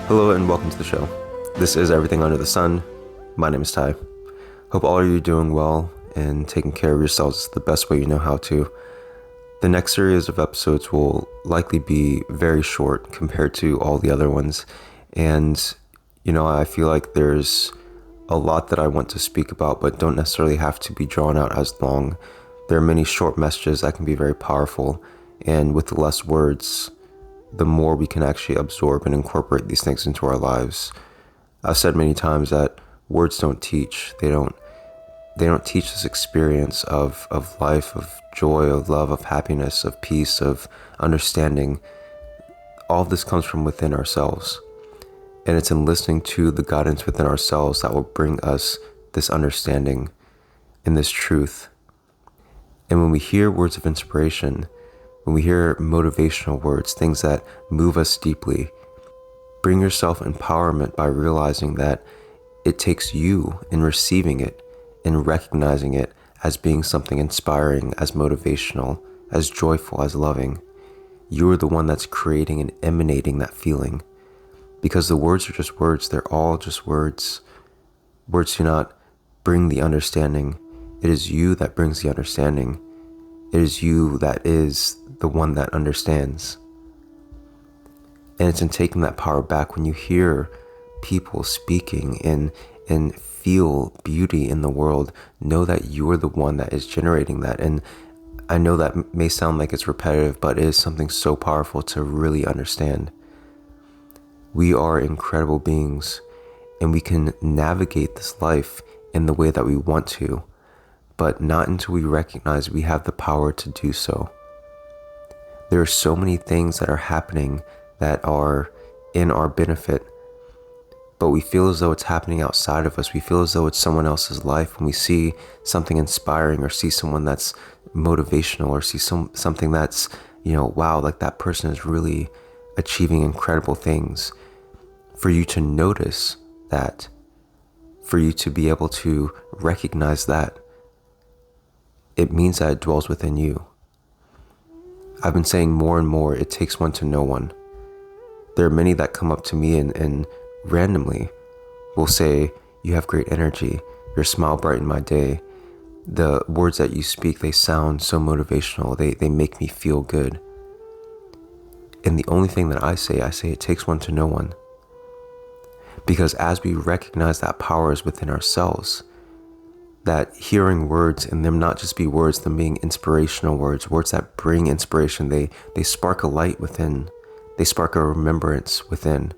Hello and welcome to the show. This is Everything Under the Sun. My name is Ty. Hope all of you are doing well and taking care of yourselves the best way you know how to. The next series of episodes will likely be very short compared to all the other ones. And, I feel like there's a lot that I want to speak about, but don't necessarily have to be drawn out as long. There are many short messages that can be very powerful. And with the less words, the more we can actually absorb and incorporate these things into our lives. I've said many times that words don't teach. They don't teach this experience of life, of joy, of love, of happiness, of peace, of understanding. All of this comes from within ourselves. And it's in listening to the guidance within ourselves that will bring us this understanding and this truth. And when we hear words of inspiration, when we hear motivational words, things that move us deeply, bring yourself empowerment by realizing that it takes you in receiving it and recognizing it as being something inspiring, as motivational, as joyful, as loving. You are the one that's creating and emanating that feeling. Because the words are just words. They're all just words. Words do not bring the understanding. It is you that brings the understanding. It is you that is the one that understands. And it's in taking that power back when you hear people speaking and feel beauty in the world. Know that you are the one that is generating that. And I know that may sound like it's repetitive, but it is something so powerful to really understand. We are incredible beings, and we can navigate this life in the way that we want to, but not until we recognize we have the power to do so. There are so many things that are happening that are in our benefit, but we feel as though it's happening outside of us. We feel as though it's someone else's life when we see something inspiring or see someone that's motivational or see something that's, wow, like that person is really achieving incredible things. For you to notice that, for you to be able to recognize that, it means that it dwells within you. I've been saying more and more, it takes one to know one. There are many that come up to me and randomly will say, you have great energy, your smile brightened my day. The words that you speak, they sound so motivational, they make me feel good. And the only thing that I say it takes one to know one. Because as we recognize that power is within ourselves, that hearing words and them not just be words, them being inspirational words that bring inspiration, they spark a light within, they spark a remembrance within.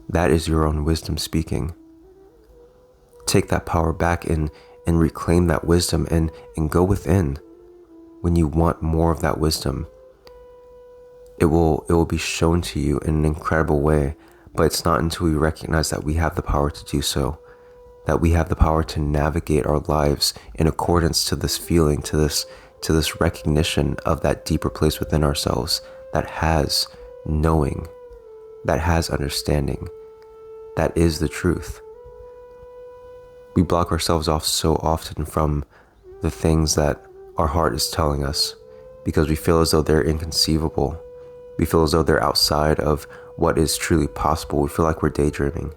That is your own wisdom speaking. Take that power back and reclaim that wisdom and go within when you want more of that wisdom. It will be shown to you in an incredible way, but it's not until we recognize that we have the power to do so, that we have the power to navigate our lives in accordance to this feeling, to this recognition of that deeper place within ourselves that has knowing, that has understanding, that is the truth. We block ourselves off so often from the things that our heart is telling us because we feel as though they're inconceivable. We feel as though they're outside of what is truly possible. We feel like we're daydreaming.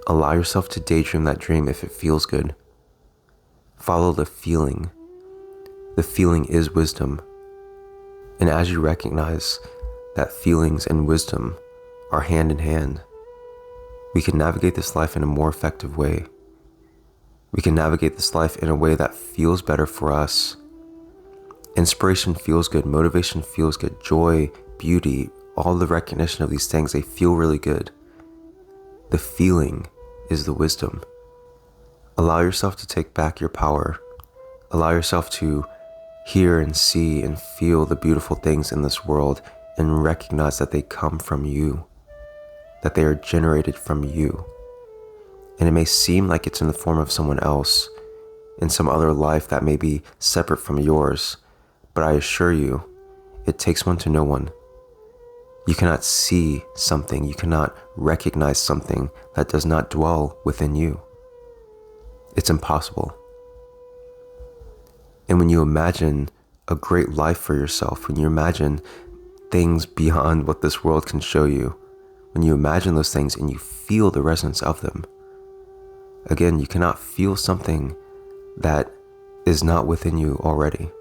Allow yourself to daydream that dream if it feels good. Follow the feeling. The feeling is wisdom. And as you recognize that feelings and wisdom are hand in hand, we can navigate this life in a more effective way. We can navigate this life in a way that feels better for us. Inspiration feels good, motivation feels good, joy, beauty, all the recognition of these things, they feel really good. The feeling is the wisdom. Allow yourself to take back your power. Allow yourself to hear and see and feel the beautiful things in this world and recognize that they come from you, that they are generated from you. And it may seem like it's in the form of someone else, in some other life that may be separate from yours, but I assure you, it takes one to know one. You cannot see something, you cannot recognize something that does not dwell within you. It's impossible. And when you imagine a great life for yourself, when you imagine things beyond what this world can show you, when you imagine those things and you feel the resonance of them. Again, you cannot feel something that is not within you already.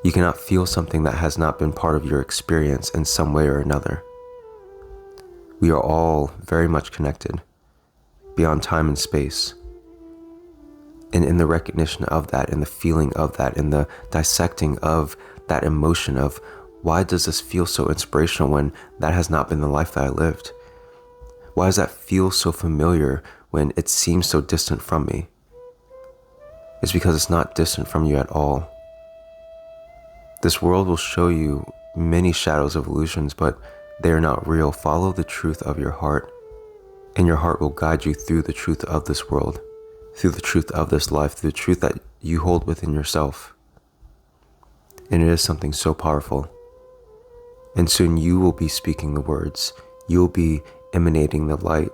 You cannot feel something that has not been part of your experience in some way or another. We are all very much connected beyond time and space. And in the recognition of that, in the feeling of that, in the dissecting of that emotion of, why does this feel so inspirational when that has not been the life that I lived? Why does that feel so familiar when it seems so distant from me? It's because it's not distant from you at all. This world will show you many shadows of illusions, but they are not real. Follow the truth of your heart, and your heart will guide you through the truth of this world, through the truth of this life, through the truth that you hold within yourself. And it is something so powerful. And soon you will be speaking the words. You will be emanating the light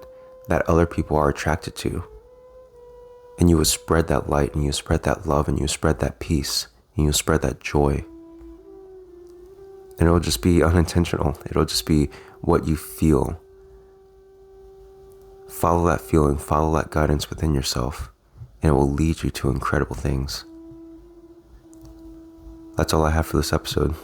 that other people are attracted to. And you will spread that light, and you spread that love, and you spread that peace, and you spread that joy. And it'll just be unintentional. It'll just be what you feel. Follow that feeling, follow that guidance within yourself, and it will lead you to incredible things. That's all I have for this episode.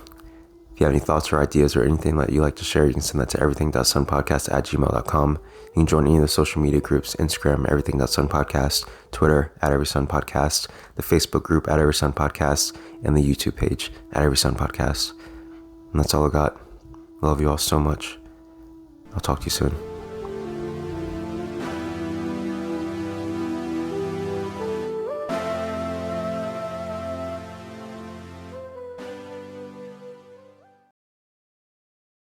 If you have any thoughts or ideas or anything that you'd like to share, you can send that to everything.sunpodcast@gmail.com. You can join any of the social media groups: Instagram, everything.sunpodcast, Twitter, @everysunpodcast, the Facebook group, @everysunpodcast, and the YouTube page, @everysunpodcast. And that's all I got. I love you all so much. I'll talk to you soon.